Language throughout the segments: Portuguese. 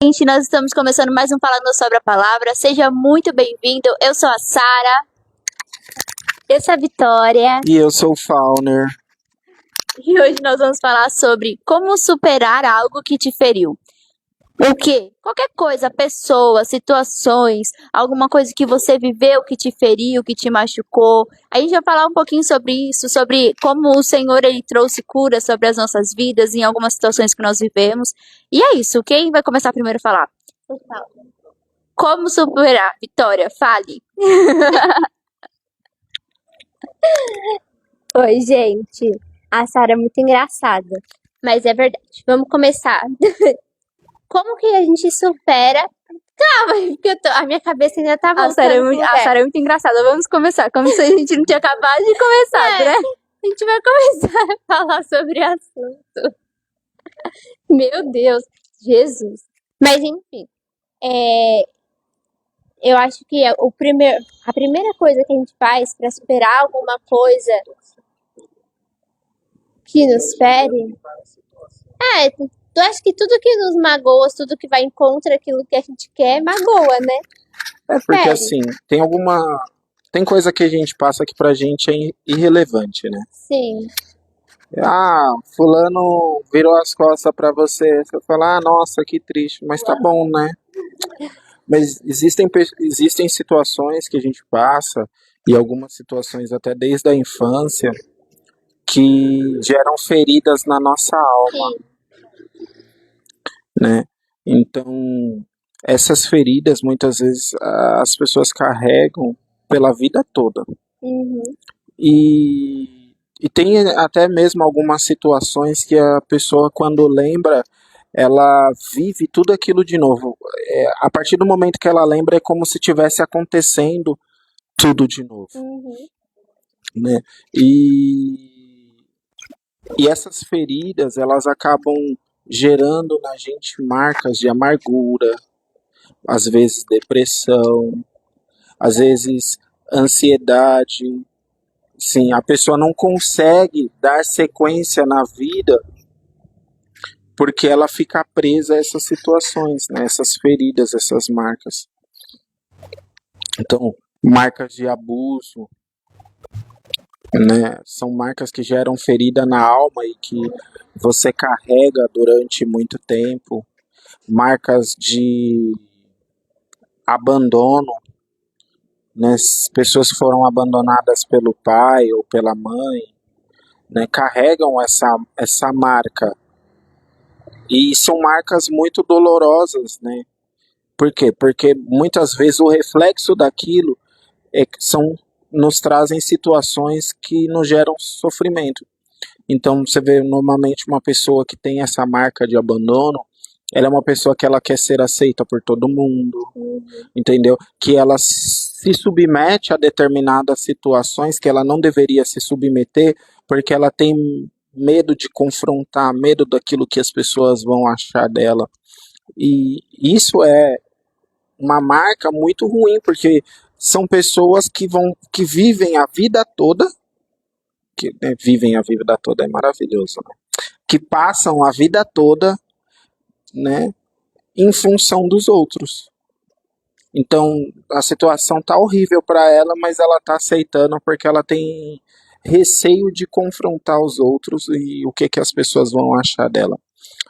Gente, nós estamos começando mais um Falando sobre a Palavra. Seja muito bem-vindo. Eu sou a Sara. Eu sou a Vitória. E eu sou o Fauner. E hoje nós vamos falar sobre como superar algo que te feriu. O quê? Qualquer coisa, pessoas, situações, alguma coisa que você viveu que te feriu, que te machucou. A gente vai falar um pouquinho sobre isso, sobre como o Senhor ele trouxe cura sobre as nossas vidas em algumas situações que nós vivemos. E é isso. Quem vai começar primeiro a falar? Como superar? Vitória, fale. Oi, gente. A Sara é muito engraçada, mas é verdade. Vamos começar. Como que a gente supera? Calma, porque a minha cabeça ainda tá A voltando Sara pro lugar. é muito engraçada. Vamos começar. Como se a gente não tinha acabado de começar, né? A gente vai começar a falar sobre o assunto. Meu Deus, Jesus. Mas enfim, eu acho que a primeira coisa que a gente faz para superar alguma coisa que nos fere, eu acho que tudo que nos magoa, tudo que vai contra aquilo que a gente quer, magoa, né? É porque Fere. assim, tem coisa que a gente passa que pra gente é irrelevante, né? Sim, Fulano virou as costas pra você. Você fala, nossa, que triste, mas tá bom, né? Mas existem situações que a gente passa, e algumas situações até desde a infância, que geram feridas na nossa alma, sim. né? Então, essas feridas muitas vezes as pessoas carregam pela vida toda. Uhum. E tem até mesmo algumas situações que a pessoa, quando lembra, ela vive tudo aquilo de novo. A partir do momento que ela lembra, é como se tivesse acontecendo tudo de novo, Uhum. né? E essas feridas, elas acabam gerando na gente marcas de amargura, às vezes depressão, às vezes ansiedade. Sim, a pessoa não consegue dar sequência na vida porque ela fica presa a essas situações, né? Essas feridas, essas marcas. Então, marcas de abuso, né? São marcas que geram ferida na alma e que você carrega durante muito tempo. Marcas de abandono, né? As pessoas foram abandonadas pelo pai ou pela mãe, né? Carregam essa marca. E são marcas muito dolorosas, né? Por quê? Porque muitas vezes o reflexo daquilo nos trazem situações que nos geram sofrimento. Então você vê normalmente uma pessoa que tem essa marca de abandono, ela é uma pessoa que ela quer ser aceita por todo mundo, entendeu? Que ela se submete a determinadas situações que ela não deveria se submeter, porque ela tem medo de confrontar, medo daquilo que as pessoas vão achar dela. E isso é uma marca muito ruim, porque são pessoas que vivem a vida toda, vivem a vida toda é maravilhoso, né? Que passam a vida toda, né, em função dos outros. Então a situação tá horrível para ela, mas ela tá aceitando porque ela tem receio de confrontar os outros e o que as pessoas vão achar dela.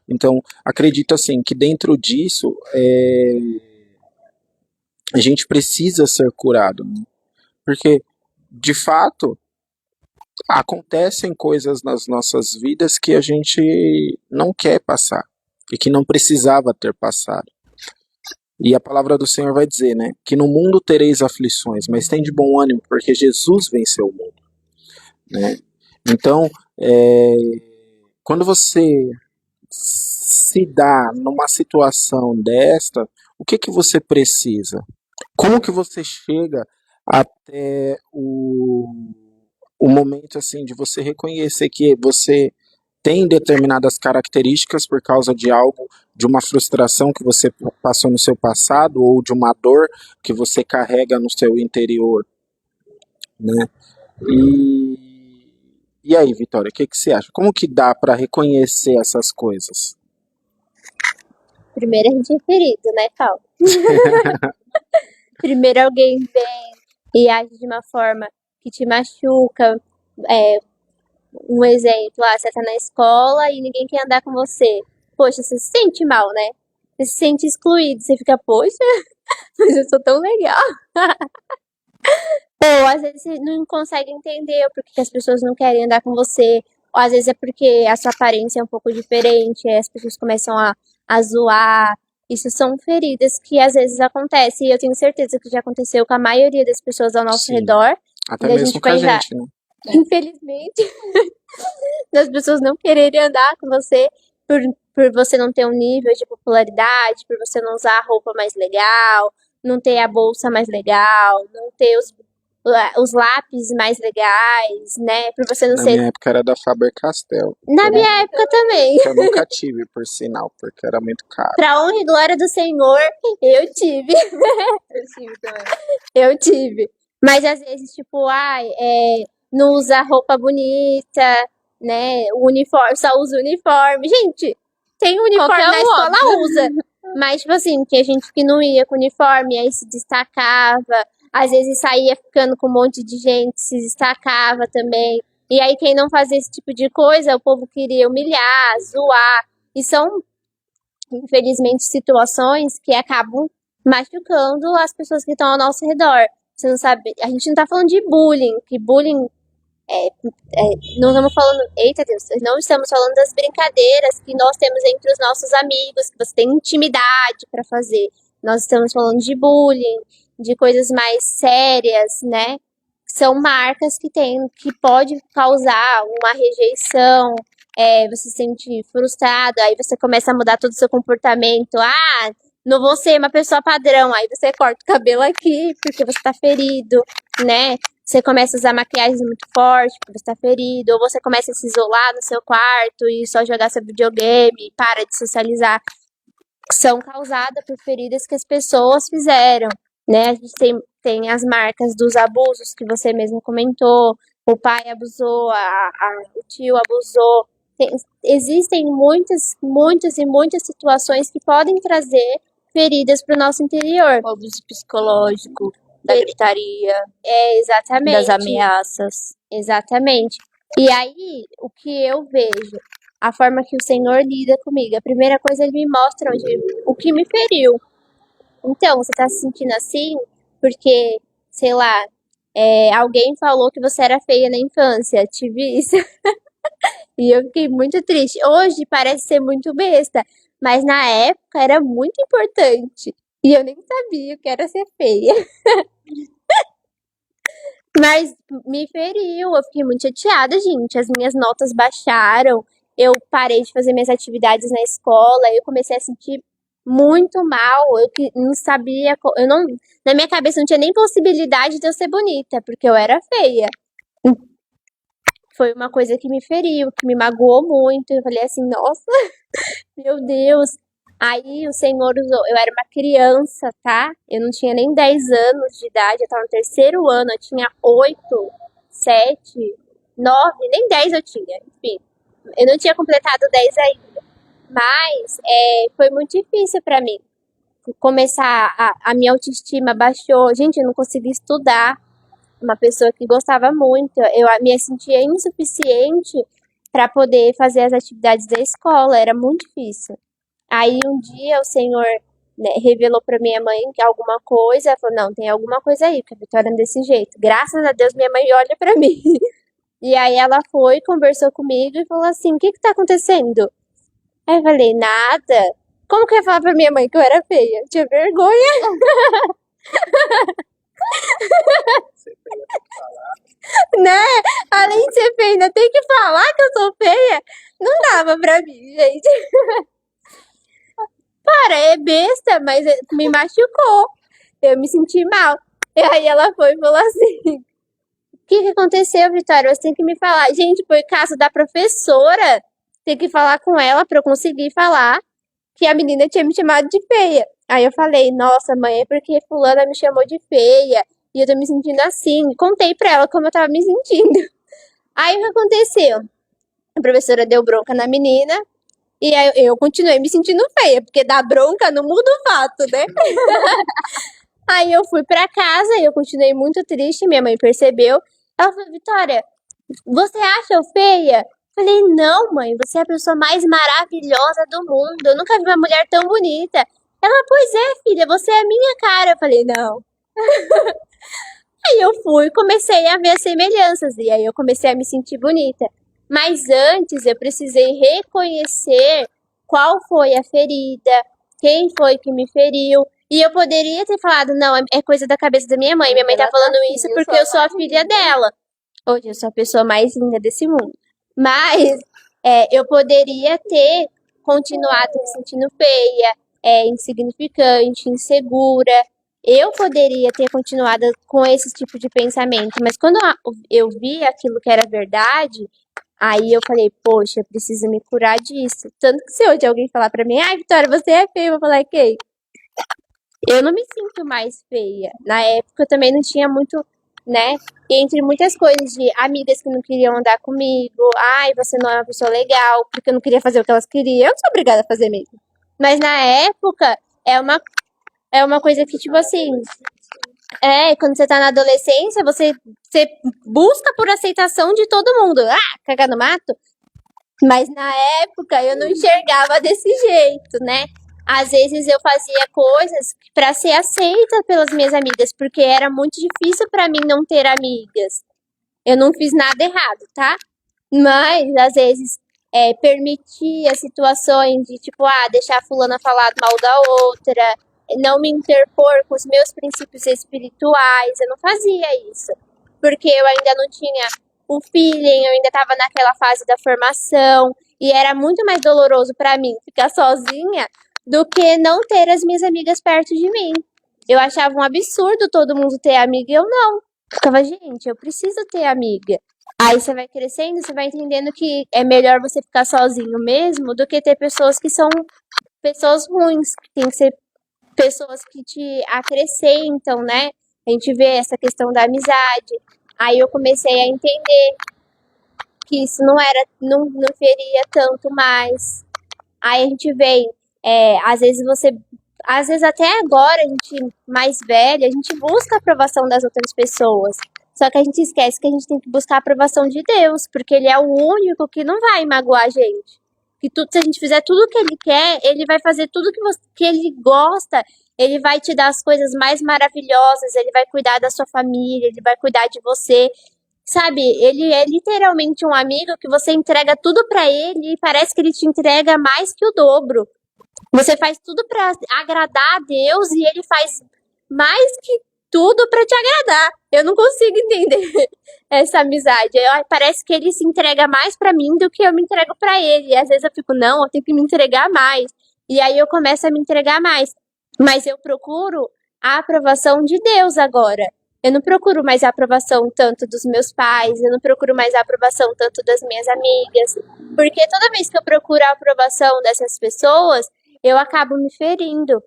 Então acredito assim que dentro disso a gente precisa ser curado, né? Porque de fato acontecem coisas nas nossas vidas que a gente não quer passar e que não precisava ter passado. E a palavra do Senhor vai dizer, né, que no mundo tereis aflições, mas tem de bom ânimo, porque Jesus venceu o mundo, né? Então, quando você se dá numa situação desta, o que você precisa? Como que você chega até o momento assim de você reconhecer que você tem determinadas características por causa de algo, de uma frustração que você passou no seu passado ou de uma dor que você carrega no seu interior, né? E aí, Vitória, o que você acha? Como que dá para reconhecer essas coisas? Primeiro a gente é ferido, né, Paulo? Primeiro alguém vem e age de uma forma que te machuca. Um exemplo, você tá na escola e ninguém quer andar com você. Poxa, você se sente mal, né? Você se sente excluído. Você fica, poxa, mas eu sou tão legal. Ou às vezes você não consegue entender o porquê que as pessoas não querem andar com você. Ou às vezes é porque a sua aparência é um pouco diferente, aí as pessoas começam a zoar. Isso são feridas que às vezes acontecem. E eu tenho certeza que já aconteceu com a maioria das pessoas ao nosso Sim. redor. Até E a mesmo gente com a vai já, gente, né? infelizmente, das pessoas não quererem andar com você por você não ter um nível de popularidade, por você não usar a roupa mais legal, não ter a bolsa mais legal, não ter os lápis mais legais, né? Por você não Na ser. minha época era da Faber-Castell. Na minha época também. Que eu nunca tive, por sinal, porque era muito caro. Pra honra e glória do Senhor, eu tive. Eu tive também. Eu tive. Mas às vezes, tipo, não usa roupa bonita, né? O uniforme, só usa o uniforme. Gente, tem uniforme Qualquer na um, escola, usa. Mas, tipo assim, tinha gente que não ia com uniforme, aí se destacava. Às vezes saía ficando com um monte de gente, se destacava também. E aí, quem não fazia esse tipo de coisa, o povo queria humilhar, zoar. E são, infelizmente, situações que acabam machucando as pessoas que estão ao nosso redor. Você não sabe, a gente não tá falando de bullying, que bullying não estamos falando, eita Deus, não estamos falando das brincadeiras que nós temos entre os nossos amigos, que você tem intimidade para fazer. Nós estamos falando de bullying, de coisas mais sérias, né? São marcas que pode causar uma rejeição, você se sente frustrado, aí você começa a mudar todo o seu comportamento. Não vou ser uma pessoa padrão, aí você corta o cabelo aqui porque você tá ferido, né? Você começa a usar maquiagem muito forte porque você tá ferido, ou você começa a se isolar no seu quarto e só jogar seu videogame, para de socializar. São causadas por feridas que as pessoas fizeram, né? A gente tem as marcas dos abusos que você mesmo comentou, o pai abusou, o tio abusou. Existem muitas e muitas situações que podem trazer feridas para o nosso interior. O abuso psicológico, da gritaria, Exatamente. das ameaças. Exatamente. E aí, o que eu vejo, a forma que o Senhor lida comigo, a primeira coisa, ele me mostra o que me feriu. Então, você tá se sentindo assim porque, sei lá, alguém falou que você era feia na infância. Tive isso. E eu fiquei muito triste. Hoje parece ser muito besta, mas na época era muito importante. E eu nem sabia o que era ser feia. Mas me feriu, eu fiquei muito chateada, gente. As minhas notas baixaram, eu parei de fazer minhas atividades na escola, eu comecei a sentir muito mal. Eu que não sabia, eu não, na minha cabeça não tinha nem possibilidade de eu ser bonita, porque eu era feia. Foi uma coisa que me feriu, que me magoou muito. Eu falei assim, nossa, meu Deus. Aí o Senhor usou, eu era uma criança, tá? Eu não tinha nem 10 anos de idade, eu tava no terceiro ano, eu tinha 8, 7, 9, nem 10 eu tinha, enfim. Eu não tinha completado 10 ainda. Mas foi muito difícil pra mim. Começar, a minha autoestima baixou. Gente, eu não conseguia estudar. Uma pessoa que gostava muito, eu me sentia insuficiente para poder fazer as atividades da escola, era muito difícil. Aí um dia o Senhor, né, revelou para minha mãe que alguma coisa, falou, não, tem alguma coisa aí, porque a Vitória é desse jeito. Graças a Deus minha mãe olha para mim. E aí ela foi, conversou comigo e falou assim, o que tá acontecendo? Aí eu falei, nada. Como que eu ia falar pra minha mãe que eu era feia? Eu tinha vergonha. Né? Além de ser feia, ainda tem que falar que eu sou feia? Não dava pra mim, gente. Para, é besta, mas me machucou. Eu me senti mal. E aí ela foi e falou assim: o que aconteceu, Vitória? Você tem que me falar. Gente, foi caso da professora. Tem que falar com ela pra eu conseguir falar que a menina tinha me chamado de feia. Aí eu falei, nossa, mãe, é porque fulana me chamou de feia. E eu tô me sentindo assim. Contei pra ela como eu tava me sentindo. Aí o que aconteceu? A professora deu bronca na menina. E aí eu continuei me sentindo feia, porque dar bronca não muda o fato, né? Aí eu fui pra casa e eu continuei muito triste, minha mãe percebeu. Ela falou, Vitória, você acha eu feia? Falei, não, mãe, você é a pessoa mais maravilhosa do mundo. Eu nunca vi uma mulher tão bonita. Ela, pois é, filha, você é a minha cara. Eu falei, não. Aí eu fui e comecei a ver as semelhanças. E aí eu comecei a me sentir bonita. Mas antes eu precisei reconhecer qual foi a ferida, quem foi que me feriu. E eu poderia ter falado, não, é coisa da cabeça da minha mãe. Minha mãe tá falando isso porque eu sou a filha dela. Hoje eu sou a pessoa mais linda desse mundo. Mas eu poderia ter continuado me sentindo feia, insignificante, insegura. Eu poderia ter continuado com esse tipo de pensamento. Mas quando eu vi aquilo que era verdade, aí eu falei, poxa, eu preciso me curar disso. Tanto que se hoje alguém falar pra mim, ai, Vitória, você é feia, eu vou falar, que eu não me sinto mais feia. Na época eu também não tinha muito, né? Entre muitas coisas de amigas que não queriam andar comigo. Ai, você não é uma pessoa legal, porque eu não queria fazer o que elas queriam. Eu não sou obrigada a fazer mesmo. Mas na época é uma coisa que, tipo assim, quando você tá na adolescência, você busca por aceitação de todo mundo. Ah, cagar no mato. Mas na época eu não enxergava desse jeito, né? Às vezes eu fazia coisas pra ser aceita pelas minhas amigas, porque era muito difícil pra mim não ter amigas. Eu não fiz nada errado, tá? Mas às vezes permitia situações de tipo, deixar a fulana falar mal da outra, não me interpor com os meus princípios espirituais. Eu não fazia isso, porque eu ainda não tinha o feeling, eu ainda estava naquela fase da formação e era muito mais doloroso pra mim ficar sozinha do que não ter as minhas amigas perto de mim. Eu achava um absurdo todo mundo ter amiga e eu não. Ficava, gente, eu preciso ter amiga. Aí você vai crescendo, você vai entendendo que é melhor você ficar sozinho mesmo do que ter pessoas que são pessoas ruins, que tem que ser pessoas que te acrescentam, né? A gente vê essa questão da amizade. Aí eu comecei a entender que isso não feria tanto mais. Aí a gente vem, às vezes até agora, a gente mais velha, a gente busca a aprovação das outras pessoas. Só que a gente esquece que a gente tem que buscar a aprovação de Deus, porque Ele é o único que não vai magoar a gente. Que se a gente fizer tudo o que Ele quer, Ele vai fazer tudo que Ele gosta. Ele vai te dar as coisas mais maravilhosas, Ele vai cuidar da sua família, Ele vai cuidar de você. Sabe, ele é literalmente um amigo que você entrega tudo pra ele e parece que ele te entrega mais que o dobro. Você faz tudo pra agradar a Deus e ele faz mais que tudo pra te agradar. Eu não consigo entender essa amizade. Parece que ele se entrega mais pra mim do que eu me entrego pra ele. E às vezes eu fico, não, eu tenho que me entregar mais. E aí eu começo a me entregar mais. Mas eu procuro a aprovação de Deus agora. Eu não procuro mais a aprovação tanto dos meus pais, eu não procuro mais a aprovação tanto das minhas amigas, porque toda vez que eu procuro a aprovação dessas pessoas, eu acabo me ferindo,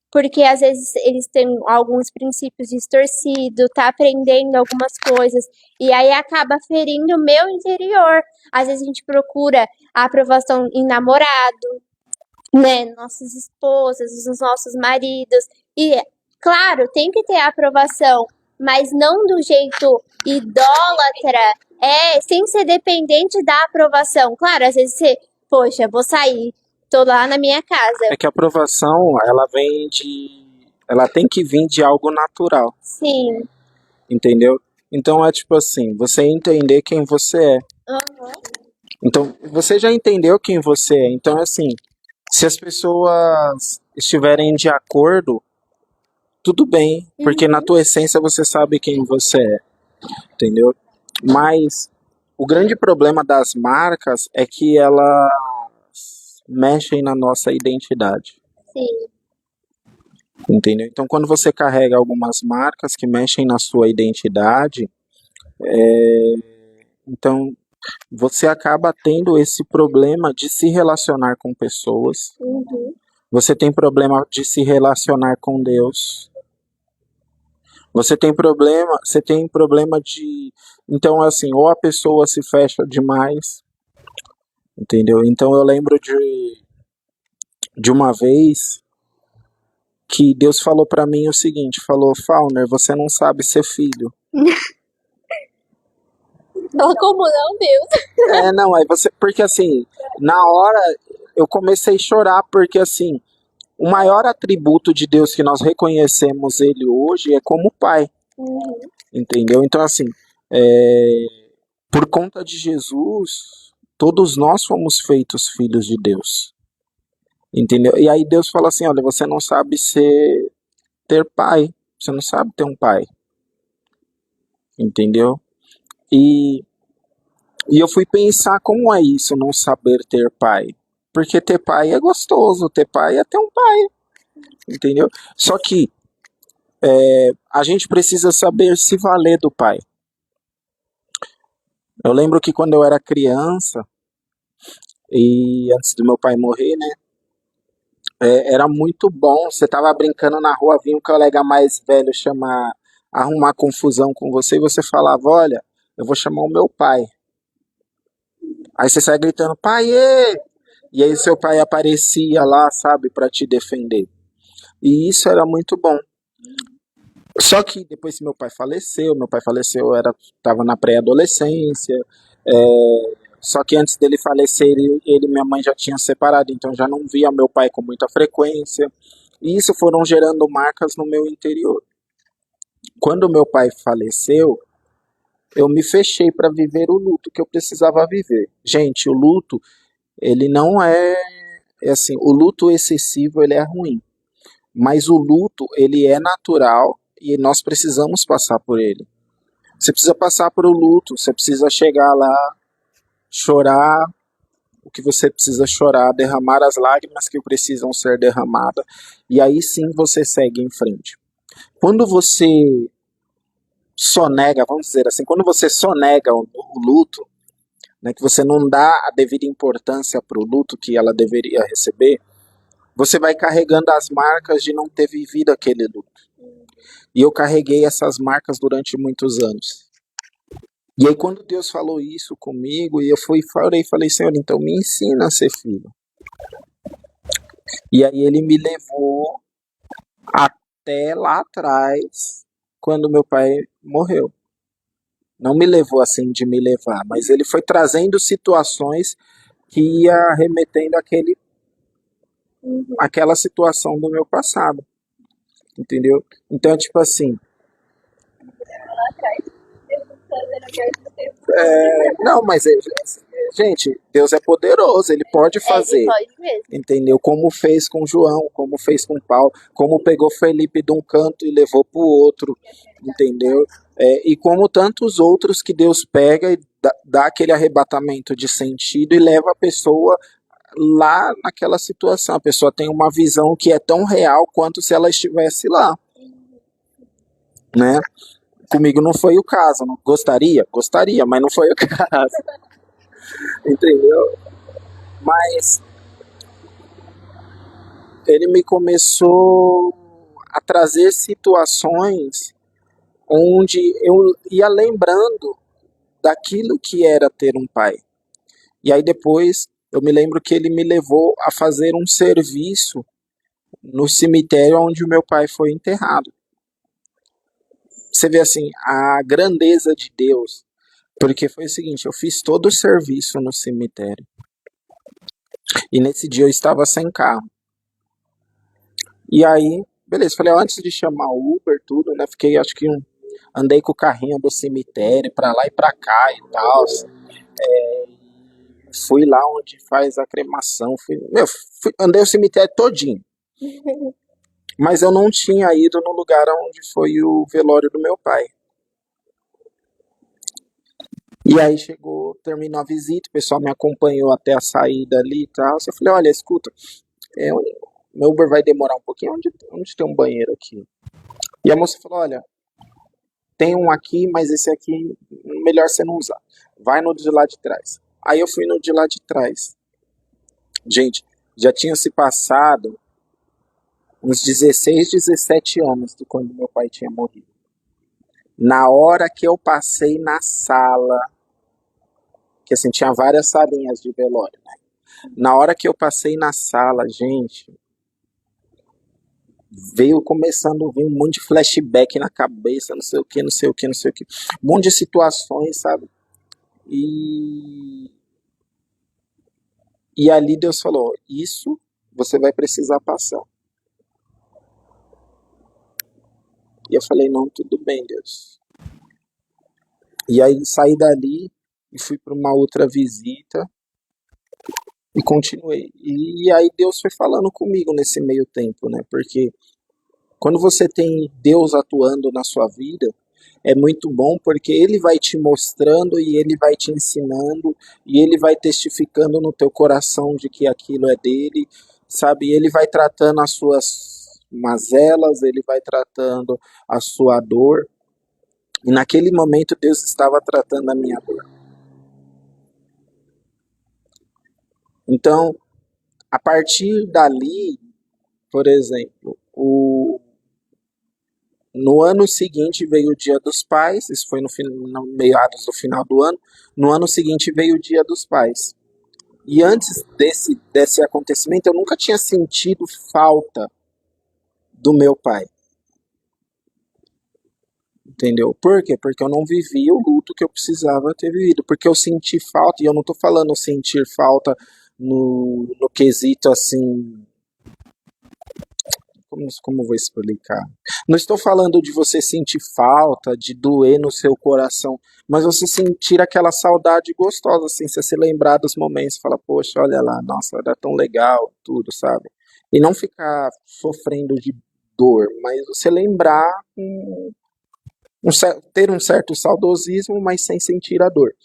porque às vezes eles têm alguns princípios distorcidos, tá aprendendo algumas coisas, e aí acaba ferindo o meu interior. Às vezes a gente procura a aprovação em namorado, né, nossas esposas, os nossos maridos, e claro, tem que ter a aprovação, mas não do jeito idólatra, sem ser dependente da aprovação. Claro, às vezes você, poxa, vou sair, tô lá na minha casa. É que a aprovação, ela tem que vir de algo natural, Sim. entendeu? Então é tipo assim, você entender quem você é. Uhum. Então, você já entendeu quem você é. Então, assim, se as pessoas estiverem de acordo, tudo bem, porque na tua essência você sabe quem você é, entendeu? Mas o grande problema das marcas é que elas mexem na nossa identidade, Sim. entendeu? Então, quando você carrega algumas marcas que mexem na sua identidade, então você acaba tendo esse problema de se relacionar com pessoas, Uhum. você tem problema de se relacionar com Deus. Você tem problema de... Então, assim, ou a pessoa se fecha demais, entendeu? Então eu lembro de uma vez que Deus falou pra mim o seguinte, falou, Fauner, você não sabe ser filho. Como não, Deus? Não, aí você, porque assim, na hora eu comecei a chorar, porque assim, o maior atributo de Deus que nós reconhecemos ele hoje é como pai, entendeu? Então assim, por conta de Jesus, todos nós fomos feitos filhos de Deus, entendeu? E aí Deus fala assim, olha, você não sabe ter pai, você não sabe ter um pai, entendeu? E, e eu fui pensar como é isso, não saber ter pai. Porque ter pai é gostoso, ter pai é ter um pai, entendeu? Só que a gente precisa saber se valer do pai. Eu lembro que quando eu era criança, e antes do meu pai morrer, né, era muito bom. Você tava brincando na rua, vinha um colega mais velho arrumar confusão com você, e você falava, olha, eu vou chamar o meu pai. Aí você sai gritando, pai, ê! E aí seu pai aparecia lá, sabe, para te defender. E isso era muito bom. Só que depois que meu pai faleceu, estava na pré-adolescência, só que antes dele falecer, ele e minha mãe já tinham separado, então já não via meu pai com muita frequência, e isso foram gerando marcas no meu interior. Quando meu pai faleceu, eu me fechei para viver o luto que eu precisava viver. Gente, o luto, ele não é assim, o luto excessivo, ele é ruim, mas o luto, ele é natural e nós precisamos passar por ele. Você precisa passar por o luto, você precisa chegar lá, chorar o que você precisa chorar, derramar as lágrimas que precisam ser derramadas, e aí sim você segue em frente. Quando você sonega, vamos dizer assim, quando você sonega o luto, né, que você não dá a devida importância para o luto que ela deveria receber, você vai carregando as marcas de não ter vivido aquele luto. E eu carreguei essas marcas durante muitos anos. E aí quando Deus falou isso comigo, e eu falei, Senhor, então me ensina a ser filho. E aí ele me levou até lá atrás, quando meu pai morreu. Não me levou assim de me levar, mas ele foi trazendo situações que ia remetendo àquela situação do meu passado. Entendeu? Então, tipo assim, não, mas gente, Deus é poderoso, ele pode Ele fazer, pode mesmo. entendeu? Como fez com João, como fez com Paulo, como pegou Felipe de um canto e levou para o outro, entendeu? E como tantos outros que Deus pega e dá aquele arrebatamento de sentido e leva a pessoa lá naquela situação. A pessoa tem uma visão que é tão real quanto se ela estivesse lá, né? Comigo não foi o caso. Não gostaria? Gostaria, mas não foi o caso. Entendeu? Mas ele me começou a trazer situações onde eu ia lembrando daquilo que era ter um pai. E aí depois eu me lembro que ele me levou a fazer um serviço no cemitério onde o meu pai foi enterrado. Você vê assim, a grandeza de Deus. Porque foi o seguinte, eu fiz todo o serviço no cemitério. E nesse dia eu estava sem carro. E aí, beleza, falei, antes de chamar o Uber, tudo, né? Fiquei, acho que andei com o carrinho do cemitério pra lá e pra cá e tal. Fui lá onde faz a cremação. Andei o cemitério todinho. Mas eu não tinha ido no lugar onde foi o velório do meu pai. E aí terminou a visita, o pessoal me acompanhou até a saída ali e tal. Eu falei, olha, escuta, meu Uber vai demorar um pouquinho, onde tem um banheiro aqui? E a moça falou, olha, tem um aqui, mas esse aqui, melhor você não usar. Vai no de lá de trás. Aí eu fui no de lá de trás. Gente, já tinha se passado uns 16, 17 anos de quando meu pai tinha morrido. Na hora que eu passei na sala, que assim, tinha várias salinhas de velório, né? Na hora que eu passei na sala, gente, veio começando a vir um monte de flashback na cabeça, não sei o que, não sei o que, não sei o que. Um monte de situações, sabe? E ali Deus falou, isso você vai precisar passar. E eu falei, não, tudo bem, Deus. E aí saí dali e fui para uma outra visita e continuei. E aí Deus foi falando comigo nesse meio tempo, né? Porque quando você tem Deus atuando na sua vida, é muito bom porque Ele vai te mostrando e Ele vai te ensinando e Ele vai testificando no teu coração de que aquilo é dele, sabe? Ele vai tratando as suas mazelas, Ele vai tratando a sua dor. E naquele momento Deus estava tratando a minha dor. Então, a partir dali, por exemplo, no ano seguinte veio o Dia dos Pais, isso foi no meados do final do ano. No ano seguinte veio o Dia dos Pais. E antes desse acontecimento, eu nunca tinha sentido falta do meu pai. Entendeu? Por quê? Porque eu não vivi o luto que eu precisava ter vivido. Porque eu senti falta, e eu não tô falando sentir falta no quesito assim. Como eu vou explicar? Não estou falando de você sentir falta, de doer no seu coração, mas você sentir aquela saudade gostosa, assim, você se lembrar dos momentos, fala, poxa, olha lá, nossa, era tão legal, tudo, sabe? E não ficar sofrendo de dor, mas você lembrar, ter um certo saudosismo, mas sem sentir a dor.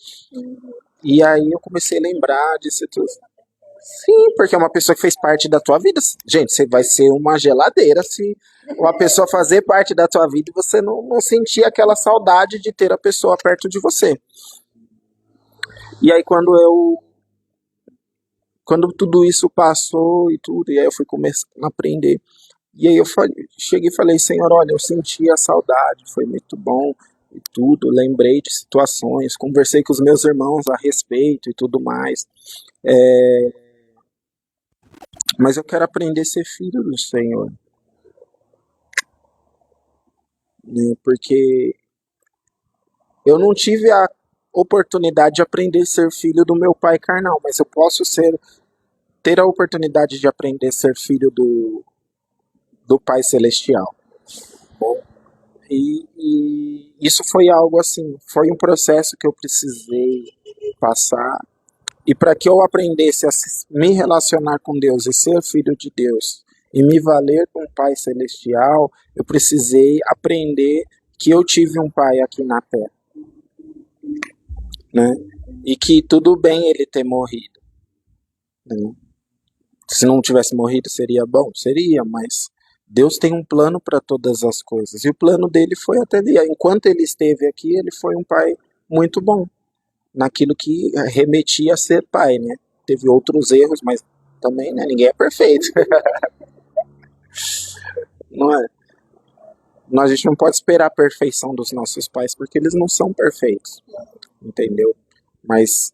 E aí eu comecei a lembrar de situações. Sim, porque é uma pessoa que fez parte da tua vida. Gente, você vai ser uma geladeira se uma pessoa fazer parte da tua vida e você não sentir aquela saudade de ter a pessoa perto de você. E aí quando tudo isso passou e tudo, e aí eu fui começando a aprender. E aí eu cheguei e falei, Senhor, olha, eu senti a saudade, foi muito bom e tudo, lembrei de situações, conversei com os meus irmãos a respeito e tudo mais. Mas eu quero aprender a ser filho do Senhor. Né? Porque eu não tive a oportunidade de aprender a ser filho do meu pai carnal, mas eu posso ter a oportunidade de aprender a ser filho do Pai Celestial. Bom, e isso foi algo assim, foi um processo que eu precisei passar. E para que eu aprendesse a me relacionar com Deus e ser filho de Deus e me valer com o Pai Celestial, eu precisei aprender que eu tive um pai aqui na Terra. Né? E que tudo bem ele ter morrido. Né? Se não tivesse morrido seria bom? Seria, mas Deus tem um plano para todas as coisas. E o plano dele foi até ali. Enquanto ele esteve aqui, ele foi um pai muito bom. Naquilo que remetia a ser pai, né? Teve outros erros, mas também, né? Ninguém é perfeito. Não é? A gente não pode esperar a perfeição dos nossos pais, porque eles não são perfeitos. Entendeu? Mas,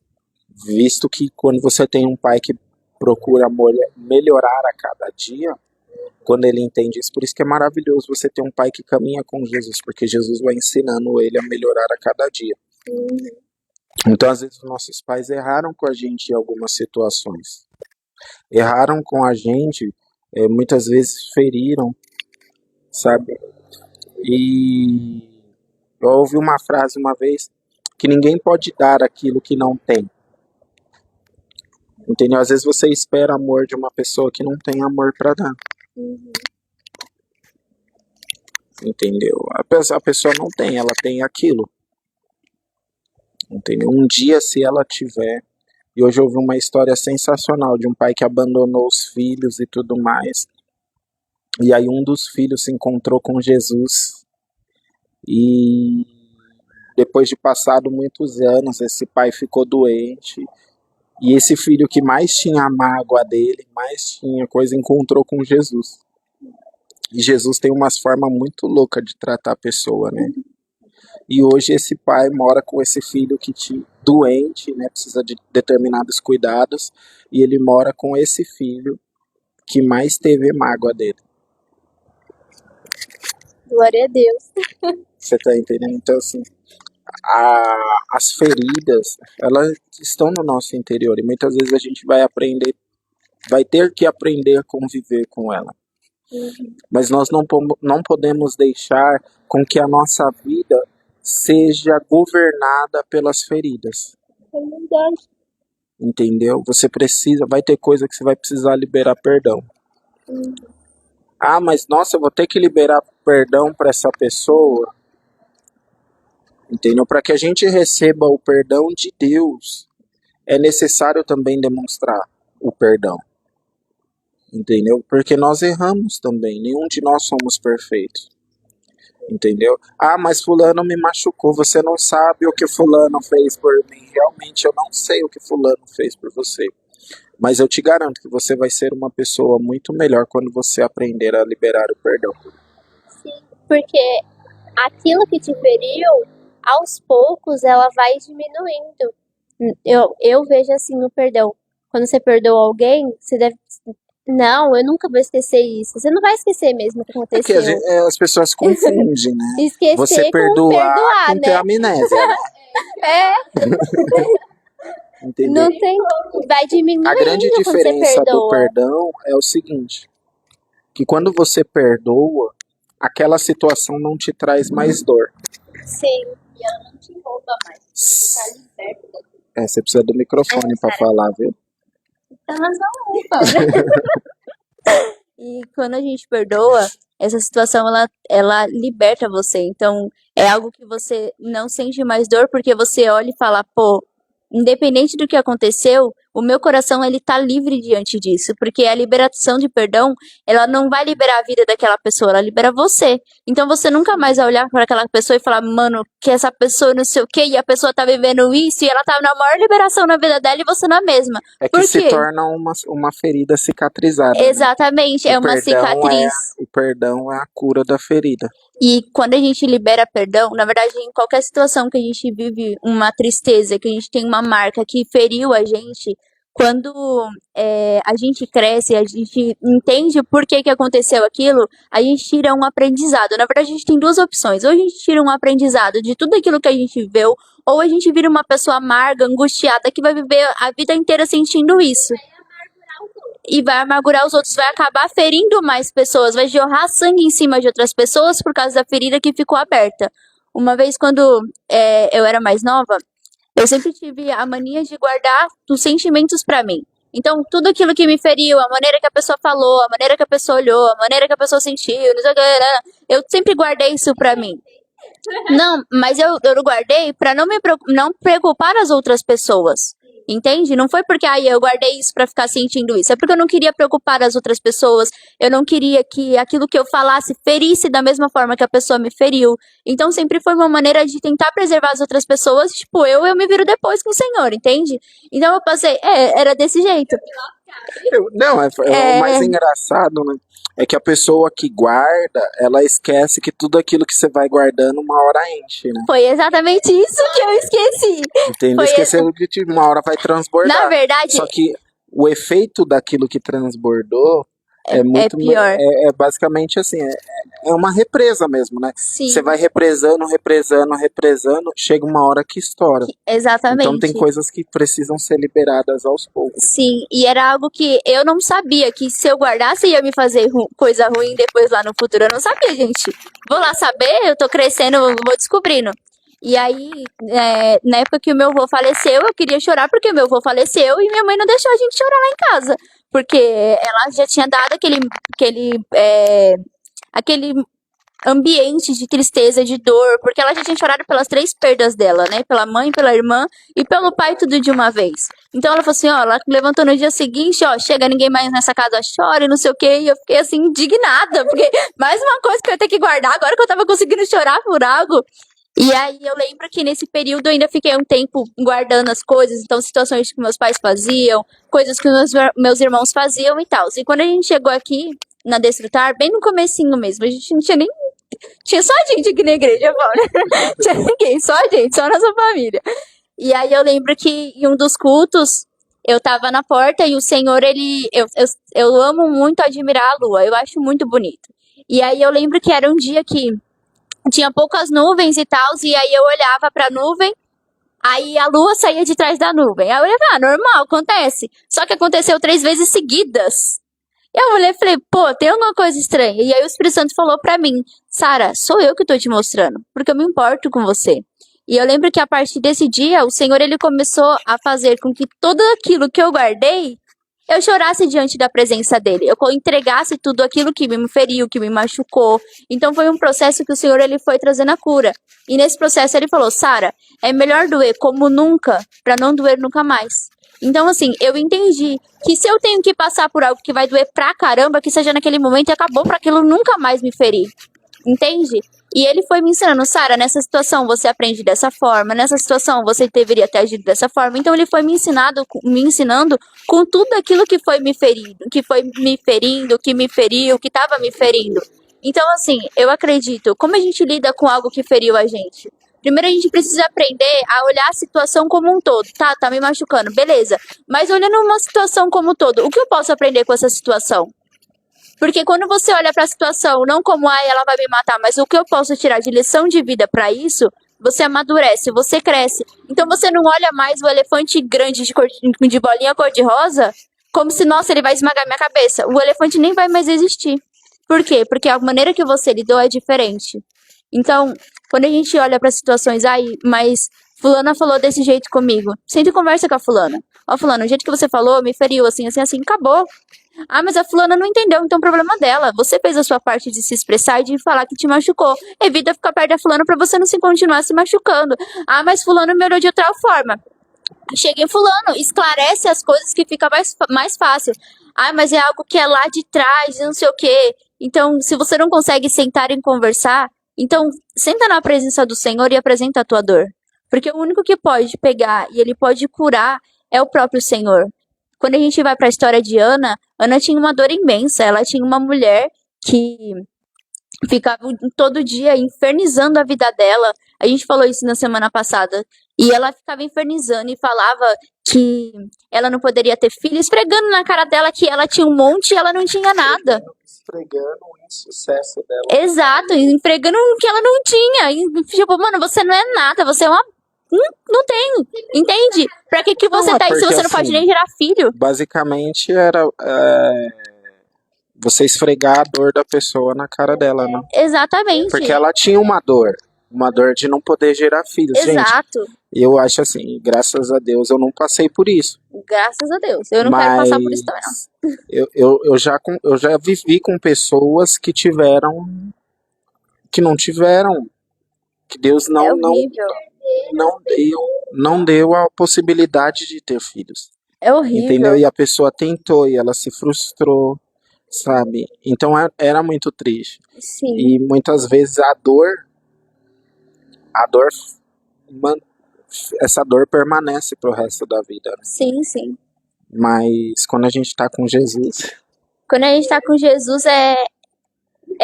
visto que quando você tem um pai que procura melhorar a cada dia, quando ele entende isso, por isso que é maravilhoso você ter um pai que caminha com Jesus, porque Jesus vai ensinando ele a melhorar a cada dia. Então, às vezes, os nossos pais erraram com a gente em algumas situações. Erraram com a gente, muitas vezes feriram, sabe? E eu ouvi uma frase uma vez, que ninguém pode dar aquilo que não tem. Entendeu? Às vezes você espera amor de uma pessoa que não tem amor para dar. Entendeu? A pessoa não tem, ela tem aquilo. Entendeu? Um dia, se ela tiver. E hoje eu ouvi uma história sensacional de um pai que abandonou os filhos e tudo mais. E aí um dos filhos se encontrou com Jesus. E depois de passado muitos anos, esse pai ficou doente. E esse filho que mais tinha a mágoa dele, mais tinha coisa, encontrou com Jesus. E Jesus tem umas formas muito loucas de tratar a pessoa, né? E hoje esse pai mora com esse filho que doente, né? Precisa de determinados cuidados, e ele mora com esse filho que mais teve mágoa dele. Glória a Deus. Você tá entendendo? Então, assim, as feridas, elas estão no nosso interior, e muitas vezes a gente vai ter que aprender a conviver com ela. Mas nós não podemos deixar com que a nossa vida seja governada pelas feridas. É verdade. Entendeu? Vai ter coisa que você vai precisar liberar perdão. Ah, mas nossa, eu vou ter que liberar perdão para essa pessoa. Entendeu? Para que a gente receba o perdão de Deus, é necessário também demonstrar o perdão. Entendeu? Porque nós erramos também, nenhum de nós somos perfeitos. Entendeu? Ah, mas fulano me machucou, você não sabe o que fulano fez por mim. Realmente eu não sei o que fulano fez por você. Mas eu te garanto que você vai ser uma pessoa muito melhor quando você aprender a liberar o perdão. Sim, porque aquilo que te feriu, aos poucos ela vai diminuindo. Eu vejo assim o perdão. Quando você perdoa alguém, você deve... Não, eu nunca vou esquecer isso. Você não vai esquecer mesmo o que Porque aconteceu. as pessoas confundem, né? Esquecer Você com perdoar perdoar, ter né? amnésia, né? É, Entendeu? não tem... Vai diminuindo A grande quando você diferença do perdoa. perdão é o seguinte, que quando você perdoa, aquela situação não te traz mais dor. Sim. E ela não te rouba mais. Tá liberta. Você precisa do microfone pra falar, viu? Então nós vamos. E quando a gente perdoa, essa situação ela liberta você. Então é algo que você não sente mais dor, porque você olha e fala, pô, independente do que aconteceu, o meu coração ele tá livre diante disso, porque a liberação de perdão, ela não vai liberar a vida daquela pessoa, ela libera você. Então você nunca mais vai olhar para aquela pessoa e falar, mano, que essa pessoa não sei o quê, e a pessoa tá vivendo isso, e ela tá na maior liberação na vida dela e você na mesma. É que Por se quê? torna uma ferida cicatrizada, né? Exatamente, é uma cicatriz. O perdão é a cura da ferida. E quando a gente libera perdão, na verdade, em qualquer situação que a gente vive uma tristeza, que a gente tem uma marca que feriu a gente, quando a gente cresce, a gente entende por que aconteceu aquilo, a gente tira um aprendizado. Na verdade, a gente tem duas opções. Ou a gente tira um aprendizado de tudo aquilo que a gente viveu, ou a gente vira uma pessoa amarga, angustiada, que vai viver a vida inteira sentindo isso. E vai amargurar os outros, vai acabar ferindo mais pessoas, vai jorrar sangue em cima de outras pessoas por causa da ferida que ficou aberta. Uma vez, quando eu era mais nova, eu sempre tive a mania de guardar os sentimentos pra mim. Então, tudo aquilo que me feriu, a maneira que a pessoa falou, a maneira que a pessoa olhou, a maneira que a pessoa sentiu, não sei o que, eu sempre guardei isso pra mim. Não, mas eu guardei pra não preocupar as outras pessoas. Entende? Não foi porque eu guardei isso pra ficar sentindo isso. É porque eu não queria preocupar as outras pessoas. Eu não queria que aquilo que eu falasse ferisse da mesma forma que a pessoa me feriu. Então sempre foi uma maneira de tentar preservar as outras pessoas. Tipo, eu me viro depois com o Senhor, entende? Então eu passei, era desse jeito. O mais engraçado, né? É que a pessoa que guarda, ela esquece que tudo aquilo que você vai guardando, uma hora enche, né? Foi exatamente isso que eu esqueci. Entendeu? Esqueceu que uma hora vai transbordar. Na verdade... Só que o efeito daquilo que transbordou é muito pior. É basicamente assim, é uma represa mesmo, né? Sim. Você vai represando, chega uma hora que estoura. Exatamente. Então tem coisas que precisam ser liberadas aos poucos. Sim, e era algo que eu não sabia, que se eu guardasse ia me fazer coisa ruim depois lá no futuro. Eu não sabia, gente. Vou lá saber, eu tô crescendo, vou descobrindo. E aí, na época que o meu avô faleceu, eu queria chorar porque o meu avô faleceu e minha mãe não deixou a gente chorar lá em casa. Porque ela já tinha dado aquele ambiente de tristeza, de dor, porque ela já tinha chorado pelas 3 perdas dela, né? Pela mãe, pela irmã e pelo pai, tudo de uma vez. Então ela falou assim, ela levantou no dia seguinte, chega ninguém mais nessa casa, chora e não sei o quê, e eu fiquei assim, indignada, porque mais uma coisa que eu ia ter que guardar, agora que eu tava conseguindo chorar por algo. E aí eu lembro que nesse período eu ainda fiquei um tempo guardando as coisas, então situações que meus pais faziam, coisas que meus irmãos faziam e tal. E quando a gente chegou aqui na Desfrutar, bem no comecinho mesmo, a gente não tinha nem... Tinha só a gente aqui na igreja, Paula. Tinha ninguém, só a gente, só a nossa família. E aí eu lembro que em um dos cultos, eu tava na porta e o Senhor, eu amo muito admirar a lua, eu acho muito bonito. E aí eu lembro que era um dia que tinha poucas nuvens e tal, e aí eu olhava pra nuvem, aí a lua saía de trás da nuvem. Aí eu olhava, normal, acontece. Só que aconteceu 3 vezes seguidas. E eu olhei e falei, pô, tem alguma coisa estranha. E aí o Espírito Santo falou pra mim, Sara, sou eu que tô te mostrando, porque eu me importo com você. E eu lembro que a partir desse dia, o Senhor ele começou a fazer com que tudo aquilo que eu guardei, eu chorasse diante da presença dele. Eu entregasse tudo aquilo que me feriu, que me machucou. Então foi um processo que o Senhor ele foi trazendo a cura. E nesse processo ele falou, Sara, é melhor doer como nunca, pra não doer nunca mais. Então, assim, eu entendi que se eu tenho que passar por algo que vai doer pra caramba, que seja naquele momento e acabou pra aquilo nunca mais me ferir. Entende? E ele foi me ensinando, Sara, nessa situação você aprende dessa forma, nessa situação você deveria ter agido dessa forma. Então ele foi me ensinando com tudo aquilo que foi me ferido, que foi me ferindo, que me feriu, que estava me ferindo. Então, assim, eu acredito, como a gente lida com algo que feriu a gente? Primeiro a gente precisa aprender a olhar a situação como um todo. Tá me machucando, beleza. Mas olhando uma situação como um todo, o que eu posso aprender com essa situação? Porque quando você olha para a situação, não como, ela vai me matar, mas o que eu posso tirar de lição de vida para isso, você amadurece, você cresce. Então você não olha mais o elefante grande de bolinha cor-de-rosa como se, nossa, ele vai esmagar minha cabeça. O elefante nem vai mais existir. Por quê? Porque a maneira que você lidou é diferente. Então, quando a gente olha para situações, mas fulana falou desse jeito comigo. Senta e conversa com a fulana. Ó, fulana, o jeito que você falou me feriu, assim, assim, assim, acabou. Mas a fulana não entendeu, então o problema dela. Você fez a sua parte de se expressar e de falar que te machucou. Evita ficar perto da fulana pra você não se continuar se machucando. Mas fulano me olhou de outra forma. Chega em fulano, esclarece as coisas que fica mais fácil. Mas é algo que é lá de trás, não sei o quê. Então, se você não consegue sentar e conversar, então senta na presença do Senhor e apresenta a tua dor. Porque o único que pode pegar e ele pode curar é o próprio Senhor. Quando a gente vai para a história de Ana, Ana tinha uma dor imensa. Ela tinha uma mulher que ficava todo dia infernizando a vida dela. A gente falou isso na semana passada. E ela ficava infernizando e falava que ela não poderia ter filho, esfregando na cara dela que ela tinha um monte e ela não tinha nada. Esfregando o insucesso dela. Exato, esfregando o que ela não tinha. E, tipo, mano, você não é nada, você é uma. Não tem, entende? Pra que você Não, é tá aí se porque, você não pode assim, nem gerar filho? Basicamente era você esfregar a dor da pessoa na cara dela, né? Exatamente. Porque ela tinha uma dor de não poder gerar filhos. Gente, Exato. eu acho assim, graças a Deus eu não passei por isso. Graças a Deus. Eu não quero passar por isso também, não. Eu já vivi com pessoas que não tiveram, que Deus É não horrível. não deu a possibilidade de ter filhos. É horrível. Entendeu? E a pessoa tentou e ela se frustrou, sabe? Então era muito triste. Sim. E muitas vezes a dor, essa dor permanece pro resto da vida, né? Sim, sim. Mas quando a gente tá com Jesus, Quando a gente tá com Jesus é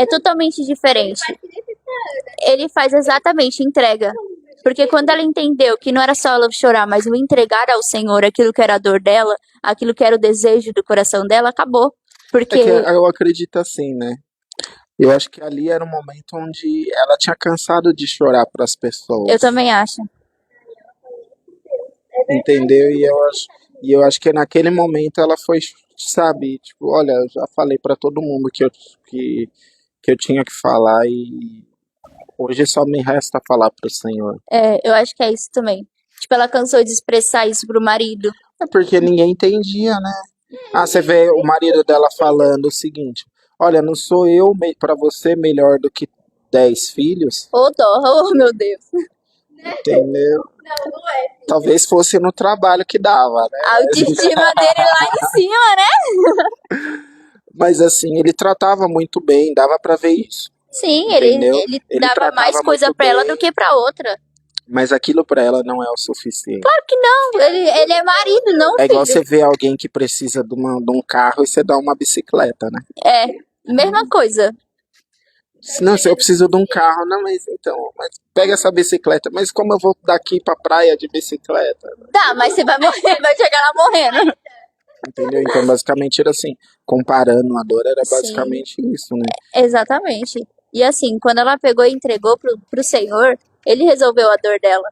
totalmente diferente. Ele faz exatamente entrega. Porque quando ela entendeu que não era só ela chorar, mas o entregar ao Senhor aquilo que era a dor dela, aquilo que era o desejo do coração dela, acabou. Porque é que eu acredito assim, né? Eu acho que ali era um momento onde ela tinha cansado de chorar para as pessoas. eu também acho. Entendeu? E eu acho que naquele momento ela foi, sabe, tipo, olha, eu já falei para todo mundo que eu tinha que falar e hoje só me resta falar pro Senhor. Eu acho que é isso também. Tipo, ela cansou de expressar isso pro marido. É porque ninguém entendia, né? Você vê o marido dela falando o seguinte: olha, não sou eu para você melhor do que 10 filhos? Ô dó, oh meu Deus. Entendeu? Talvez fosse no trabalho que dava, né? A autoestima dele lá em cima, né? Mas assim, ele tratava muito bem, dava pra ver isso. Sim, Entendeu? ele Ele dava tratava mais coisa muito pra ela bem. do que pra outra. Mas aquilo pra ela não é o suficiente. Claro que não. Ele é marido, não É igual filho. você ver alguém que precisa de um carro e você dá uma bicicleta, né? Mesma coisa. Não, se eu preciso de um carro, não, mas então, mas pega essa bicicleta. Mas como eu vou daqui pra praia de bicicleta? Tá, mas você vai morrer, vai chegar lá morrendo. Entendeu? Então, basicamente era assim, comparando a dor, era Sim, basicamente isso, né? exatamente. E assim, quando ela pegou e entregou pro Senhor, ele resolveu a dor dela.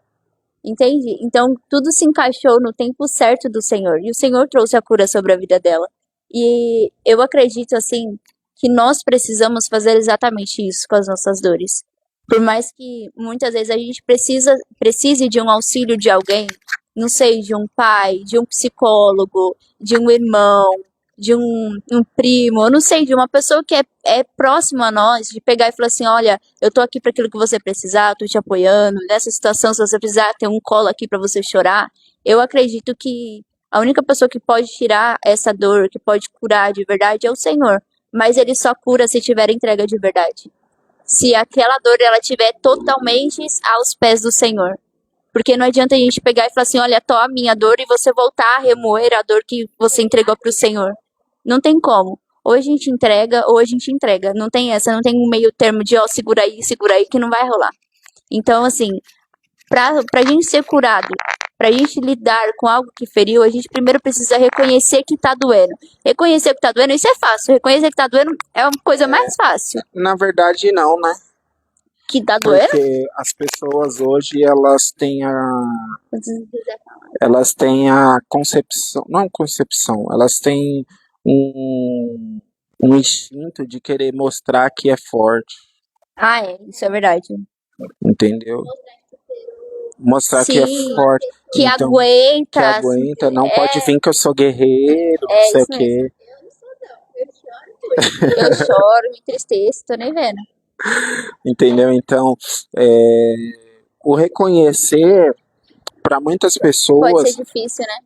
Entende? Então, tudo se encaixou no tempo certo do Senhor. E o Senhor trouxe a cura sobre a vida dela. E eu acredito, assim, que nós precisamos fazer exatamente isso com as nossas dores. Por mais que muitas vezes a gente precise de um auxílio de alguém, não sei, de um pai, de um psicólogo, de um irmão, de um primo, eu não sei, de uma pessoa que é próxima a nós, de pegar e falar assim, olha, eu tô aqui para aquilo que você precisar, tô te apoiando, nessa situação, se você precisar ter um colo aqui para você chorar, eu acredito que a única pessoa que pode tirar essa dor, que pode curar de verdade é o Senhor, mas ele só cura se tiver entrega de verdade. Se aquela dor ela estiver totalmente aos pés do Senhor. Porque não adianta a gente pegar e falar assim, olha, tô a minha dor e você voltar a remoer a dor que você entregou pro Senhor. Não tem como. Ou a gente entrega, ou a gente entrega. Não tem essa, não tem um meio termo de, ó, segura aí, que não vai rolar. Então, assim, pra gente ser curado, pra gente lidar com algo que feriu, a gente primeiro precisa reconhecer que tá doendo. Reconhecer que tá doendo, isso é fácil. Reconhecer que tá doendo é uma coisa mais fácil. Na verdade, não, né? Que tá doendo? Porque as pessoas hoje, elas têm a concepção, não concepção, elas têm um instinto de querer mostrar que é forte, Ah, isso é verdade. entendeu? Mostrar que é Sim, forte, que então, que aguenta. aguenta, não pode vir que eu sou guerreiro, não sei o Isso mesmo. quê, Eu choro, me entristeço, tô nem vendo. entendeu? Então, o reconhecer, para muitas Pode ser pessoas, difícil, né?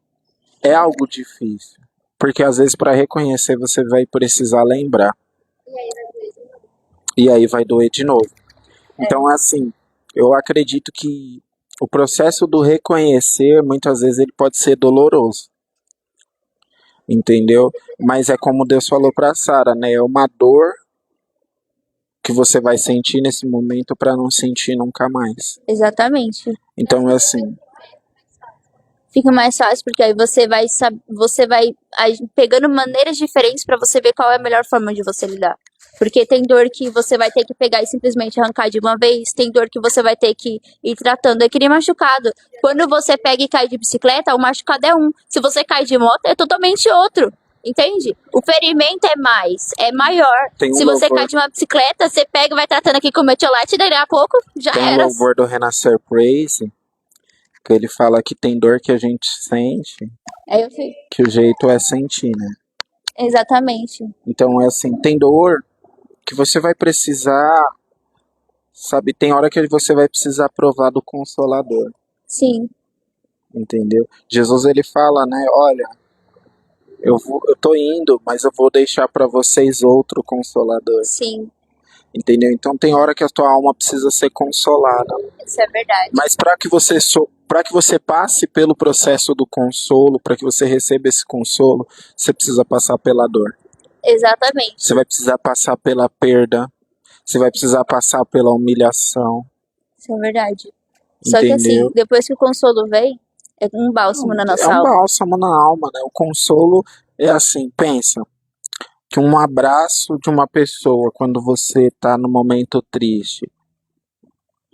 é algo difícil, porque às vezes para reconhecer você vai precisar lembrar, e aí vai doer de novo. Então, assim, eu acredito que o processo do reconhecer, muitas vezes, ele pode ser doloroso, entendeu? Mas é como Deus falou para Sara, né? É uma dor que você vai sentir nesse momento para não sentir nunca mais. Exatamente. Então, é assim, Fica mais fácil porque aí você vai pegando maneiras diferentes pra você ver qual é a melhor forma de você lidar. Porque tem dor que você vai ter que pegar e simplesmente arrancar de uma vez, tem dor que você vai ter que ir tratando. É que nem machucado. Quando você pega e cai de bicicleta, o machucado é um. Se você cai de moto, é totalmente outro. Entende? O ferimento é maior. tem um Se você louvor, cai de uma bicicleta, você pega e vai tratando aqui com o metiolate, daí a pouco já tem um era. louvor do Renascer Praise, que ele fala que tem dor que a gente sente, Aí eu fico. que o jeito é sentir, né? Exatamente. Então, é assim, tem dor que você vai precisar, sabe, tem hora que você vai precisar provar do Consolador, Sim. entendeu? Jesus, ele fala, né, olha, eu tô indo, mas eu vou deixar para vocês outro Consolador, Sim. entendeu? Então tem hora que a tua alma precisa ser consolada, Isso é verdade. mas para que você passe pelo processo do consolo, para que você receba esse consolo, você precisa passar pela dor. Exatamente. Você vai precisar passar pela perda, você vai precisar passar pela humilhação, Isso é verdade. Só que assim, entendeu? depois que o consolo vem, é um bálsamo na É nossa um alma. bálsamo na alma, né? O consolo é assim, pensa, que um abraço de uma pessoa quando você tá no momento triste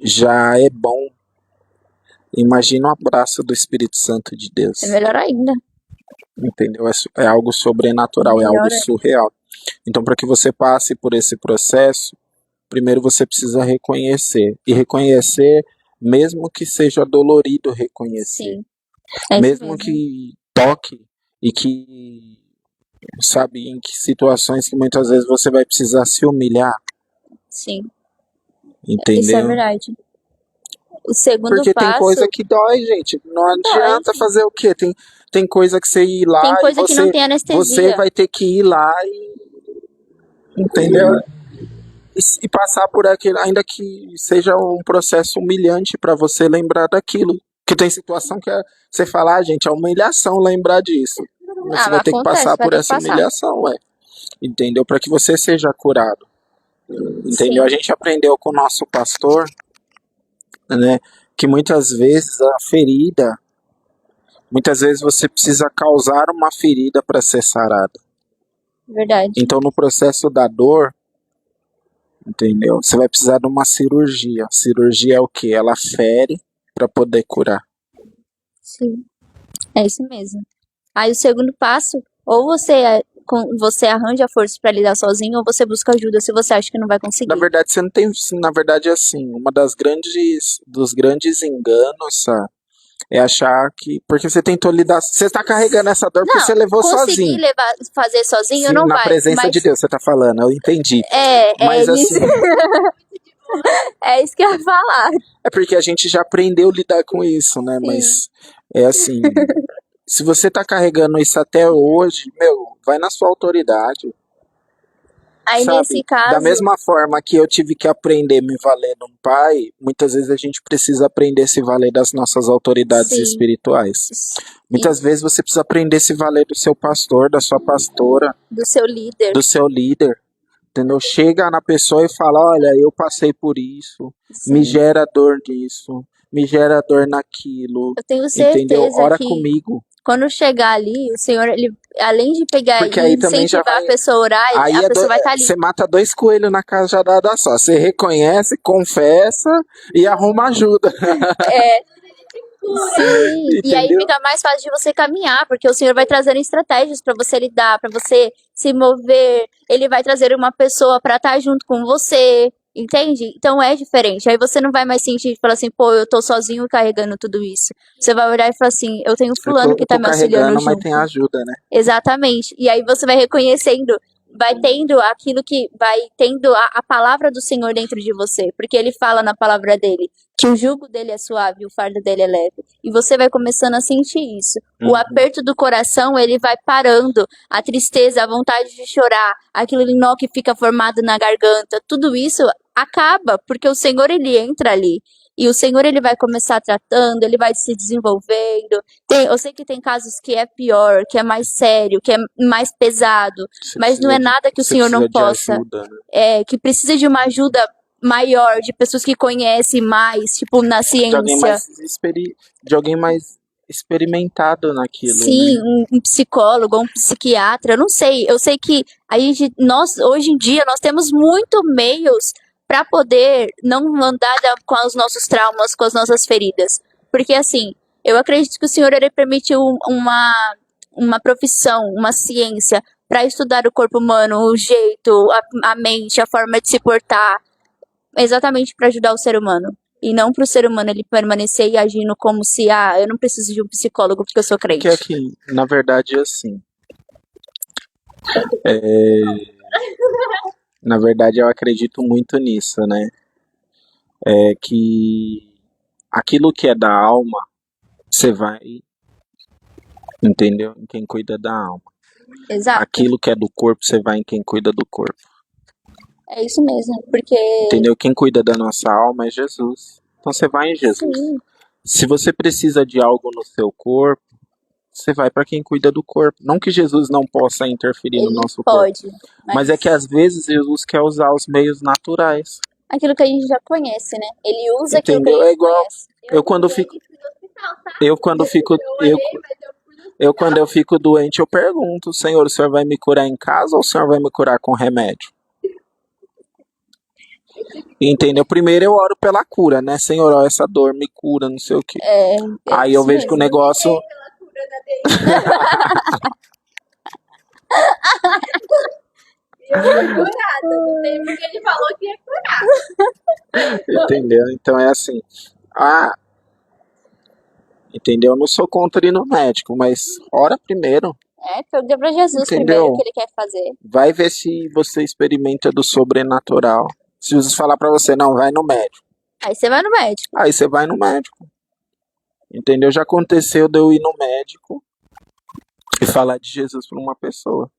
já é bom. Imagina o abraço do Espírito Santo de Deus, É melhor ainda. entendeu? É algo sobrenatural, é algo Melhor ainda. surreal. Então, para que você passe por esse processo, primeiro você precisa reconhecer. E reconhecer, mesmo que seja dolorido reconhecer. Sim. É isso Mesmo mesmo. que toque e que, sabe, em que situações que muitas vezes você vai precisar se humilhar, Sim. Isso é entendeu? verdade. O segundo Porque tem passo, coisa que dói, gente. Não adianta Dói. fazer o quê? Tem coisa que você ir lá tem e coisa que não você, tem você anestesia. vai ter que ir lá e, entendeu? E passar por aquilo, ainda que seja um processo humilhante para você lembrar daquilo. Que tem situação que você fala, ah, gente, é humilhação lembrar disso. Mas Ah, você vai mas ter que acontece, passar vai por ter que essa passar. humilhação, entendeu? Para que você seja curado. Entendeu? Sim. A gente aprendeu com o nosso pastor, né, que muitas vezes a ferida, muitas vezes você precisa causar uma ferida para ser sarada. Verdade. Então, no processo da dor, entendeu? Você vai precisar de uma cirurgia. Cirurgia é o quê? Ela fere para poder curar. Sim. É isso mesmo. Aí o segundo passo, ou você arranja força para lidar sozinho, ou você busca ajuda se você acha que não vai Na conseguir. verdade, você não tem. Na verdade, é assim, dos grandes enganos, é achar que. Porque você tentou lidar. Você está carregando essa dor porque Não, você levou conseguir sozinho. fazer sozinho Sim, não na vai, presença mas de Deus, você tá falando, eu entendi. é Mas isso. assim, É isso que eu ia falar. é porque a gente já aprendeu a lidar com isso, né? Sim. Mas é assim, se você tá carregando isso até hoje, meu, vai na sua autoridade, Aí nesse sabe? Da caso, mesma forma que eu tive que aprender me valer num pai, muitas vezes a gente precisa aprender a se valer das nossas autoridades sim, espirituais. Muitas vezes você precisa aprender a se valer do seu pastor, da sua pastora, do seu líder. do seu líder. Entendeu? Chega na pessoa e fala, olha, eu passei por isso, me Sim. gera dor nisso, me gera dor naquilo, Eu tenho entendeu? certeza Ora que comigo. quando chegar ali, o Senhor, ele, além de pegar Porque e aí também já incentivar vai. a pessoa a orar, Aí a pessoa vai estar ali. você mata 2 coelhos na cajadada só. Você reconhece, confessa e arruma ajuda. Sim, e aí Entendeu? fica mais fácil de você caminhar, porque o Senhor vai trazendo estratégias para você lidar, para você se mover. Ele vai trazer uma pessoa para estar junto com você, entende? Então é diferente. Aí você não vai mais sentir, falar assim, pô, eu tô sozinho carregando tudo isso. Você vai olhar e falar assim, eu tenho fulano que Eu tá tô me auxiliando carregando, mas junto. tem ajuda, né? Exatamente. E aí você vai reconhecendo, vai tendo aquilo que vai tendo a palavra do Senhor dentro de você, porque ele fala na palavra dele que o jugo dele é suave, o fardo dele é leve. E você vai começando a sentir isso. O aperto do coração, ele vai parando, a tristeza, a vontade de chorar, aquele nó que fica formado na garganta, tudo isso acaba, porque o Senhor ele entra ali. E o Senhor ele vai começar tratando, ele vai se desenvolvendo. Eu sei que tem casos que é pior, que é mais sério, que é mais pesado, Você mas não é precisa de, nada que o você Senhor não precisa de possa. ajuda, né? Que precisa de uma ajuda maior, de pessoas que conhecem mais, tipo, na De alguém ciência. mais, de alguém mais experimentado naquilo, Sim, né? um psicólogo, um psiquiatra, eu não sei. Eu sei que nós, hoje em dia, nós temos muito meios para poder não andar com os nossos traumas, com as nossas feridas. Porque, assim, eu acredito que o Senhor ele permitiu uma profissão, uma ciência para estudar o corpo humano, o jeito, a mente, a forma de se portar, exatamente para ajudar o ser humano. E não para o ser humano ele permanecer e agindo como se, eu não preciso de um psicólogo porque eu sou crente. Que é que, na verdade, é assim. Na verdade, eu acredito muito nisso, né? É que aquilo que é da alma, você vai, entendeu? Em quem cuida da alma. Exato. Aquilo que é do corpo, você vai em quem cuida do corpo. É isso mesmo, porque... Entendeu? Quem cuida da nossa alma é Jesus. Então você vai em Jesus. Sim. Se você precisa de algo no seu corpo, você vai para quem cuida do corpo. Não que Jesus não possa interferir no Ele nosso corpo. pode. Mas é que às vezes Jesus quer usar os meios naturais. Aquilo que a gente já conhece, né? Ele usa aquilo que a Entendeu? gente É igual conhece. eu quando eu fico doente, eu pergunto, Senhor, o Senhor vai me curar em casa ou o Senhor vai me curar com remédio? Entendeu? Primeiro eu oro pela cura, né? Senhor, ó, essa dor me cura, não sei o quê. Aí eu vejo que o negócio... Eu fui curada, não sei porque ele falou que ia curar. Entendeu? Então é assim. Entendeu? Eu não sou contra ir no médico, mas ora primeiro. Pergunta pra Jesus Entendeu? primeiro o que ele quer fazer. Vai ver se você experimenta do sobrenatural. Se Jesus falar pra você, não, vai no médico. Aí você vai no médico. Aí você vai no médico. Entendeu? Já aconteceu de eu ir no médico e falar de Jesus pra uma pessoa.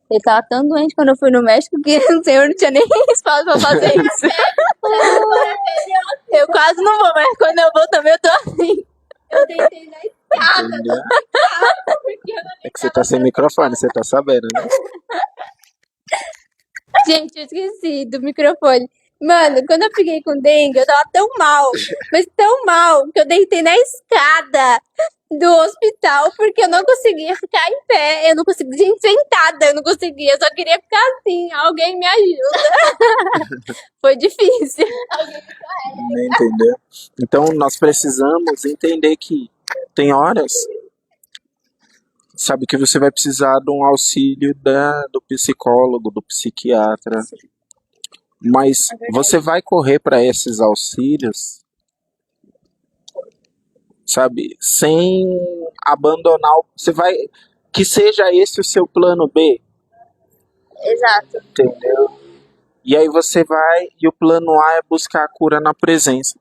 Ele tava tão doente quando eu fui no médico que o Senhor não tinha nem espaço pra fazer isso. Eu quase não vou, mas quando eu vou também eu tô assim. Eu tentei na escada, Entendeu? porque eu não É que você tá sem microfone, você tá sabendo, né? Gente, eu esqueci do microfone. Mano, quando eu fiquei com dengue, eu tava tão mal, mas tão mal, que eu deitei na escada do hospital, porque eu não conseguia ficar em pé, eu não conseguia, gente, sentada, eu não conseguia, eu só queria ficar assim, alguém me ajuda. Foi difícil. Entendeu? Então nós precisamos entender que tem horas, sabe, que você vai precisar de um auxílio do psicólogo, do psiquiatra. Mas você vai correr para esses auxílios, sabe, sem abandonar. Você vai. Que seja esse o seu plano B, Exato. entendeu? E aí você vai. E o plano A é buscar a cura na presença.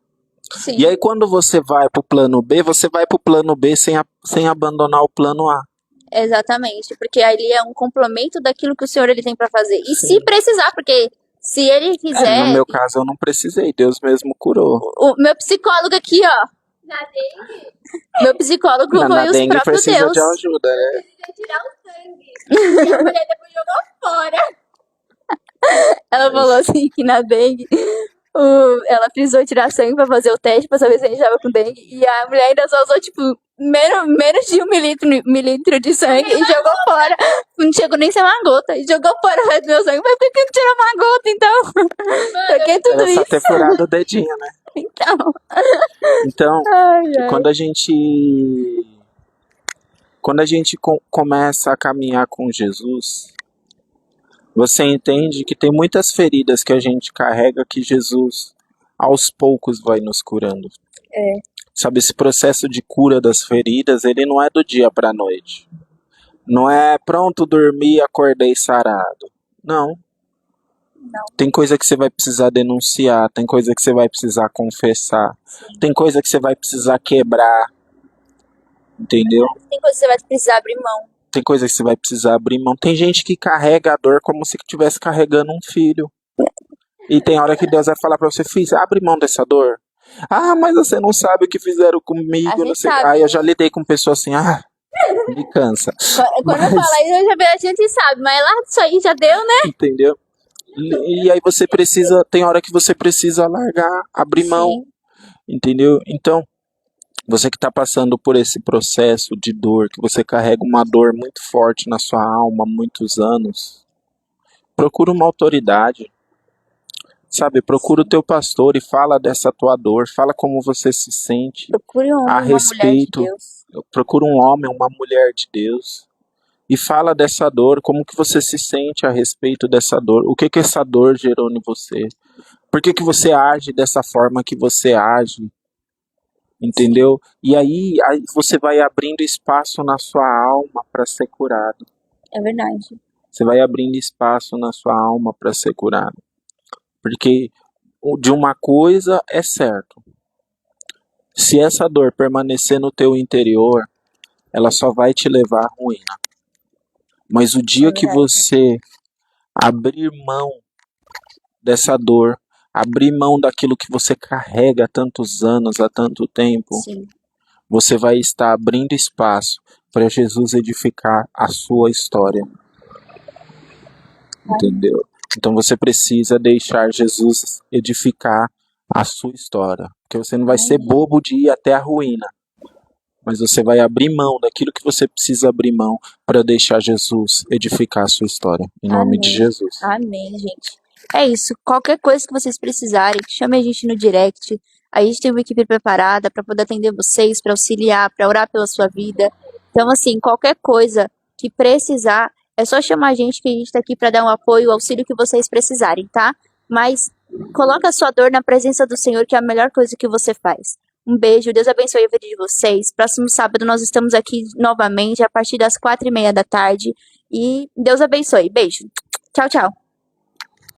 Sim. E aí quando você vai pro plano B, você vai pro plano B sem abandonar o plano A. Exatamente, porque ali é um complemento daquilo que o Senhor ele tem pra fazer. E se precisar, porque se ele quiser, No meu caso eu não precisei, Deus mesmo curou. o meu psicólogo aqui, ó, Na dengue, meu psicólogo Na foi os dengue próprios precisa Deus. de ajuda, né? precisa tirar o sangue. E a mulher depois jogou fora. Ela falou assim que na dengue, ela precisou tirar sangue pra fazer o teste pra saber se a gente tava com dengue. E a mulher ainda só usou, tipo, menos de um mililitro de sangue e jogou fora. Não chegou nem a ser uma gota. E jogou fora o resto do meu sangue. Mas por que não tirou uma gota, então? Pra que tudo Era só isso? ter furado o dedinho, né? Então. Então, Ai, ai. quando a gente começa a caminhar com Jesus, você entende que tem muitas feridas que a gente carrega que Jesus, aos poucos, vai nos curando. Sabe, esse processo de cura das feridas, ele não é do dia para a noite. Não é pronto, dormi, acordei sarado. Não. Tem coisa que você vai precisar denunciar, tem coisa que você vai precisar confessar, tem coisa que você vai precisar quebrar, entendeu? Tem coisa que você vai precisar abrir mão. Tem coisa que você vai precisar abrir mão. Tem gente que carrega a dor como se estivesse carregando um filho. E tem hora que Deus vai falar pra você, filho, abre mão dessa dor. Ah, mas você não sabe o que fizeram comigo, A não gente sei. sabe, Ah, eu né? já lidei com pessoas assim, me cansa. Quando eu falo isso, a gente sabe. Mas lá disso aí já deu, né? Entendeu? E aí você precisa, tem hora que você precisa largar, abrir mão, Sim. entendeu? Então, você que está passando por esse processo de dor, que você carrega uma dor muito forte na sua alma há muitos anos, procura uma autoridade, sabe? Procura o teu pastor e fala dessa tua dor, fala como você se sente Procure um homem, a uma mulher de respeito, Deus. procura um homem, uma mulher de Deus, e fala dessa dor, como que você se sente a respeito dessa dor, o que que essa dor gerou em você, por que que você age dessa forma que você age, entendeu? E aí você vai abrindo espaço na sua alma para ser curado, É verdade. você vai abrindo espaço na sua alma para ser curado, porque de uma coisa é certo, se essa dor permanecer no teu interior, ela só vai te levar à ruína. Mas o dia que você abrir mão dessa dor, abrir mão daquilo que você carrega há tantos anos, há tanto tempo, Sim. você vai estar abrindo espaço para Jesus edificar a sua história. Entendeu? Então você precisa deixar Jesus edificar a sua história. Porque você não vai ser bobo de ir até a ruína. Mas você vai abrir mão daquilo que você precisa abrir mão para deixar Jesus edificar a sua história. Em nome de Amém. Jesus. Amém, gente. É isso. Qualquer coisa que vocês precisarem, chame a gente no direct. A gente tem uma equipe preparada para poder atender vocês, para auxiliar, para orar pela sua vida. Então, assim, qualquer coisa que precisar, é só chamar a gente que a gente tá aqui para dar um apoio, o auxílio que vocês precisarem, tá? Mas coloca a sua dor na presença do Senhor, que é a melhor coisa que você faz. Um beijo, Deus abençoe a vida de vocês. Próximo sábado nós estamos aqui novamente, a partir das 4:30 da tarde. E Deus abençoe. Beijo. Tchau, tchau.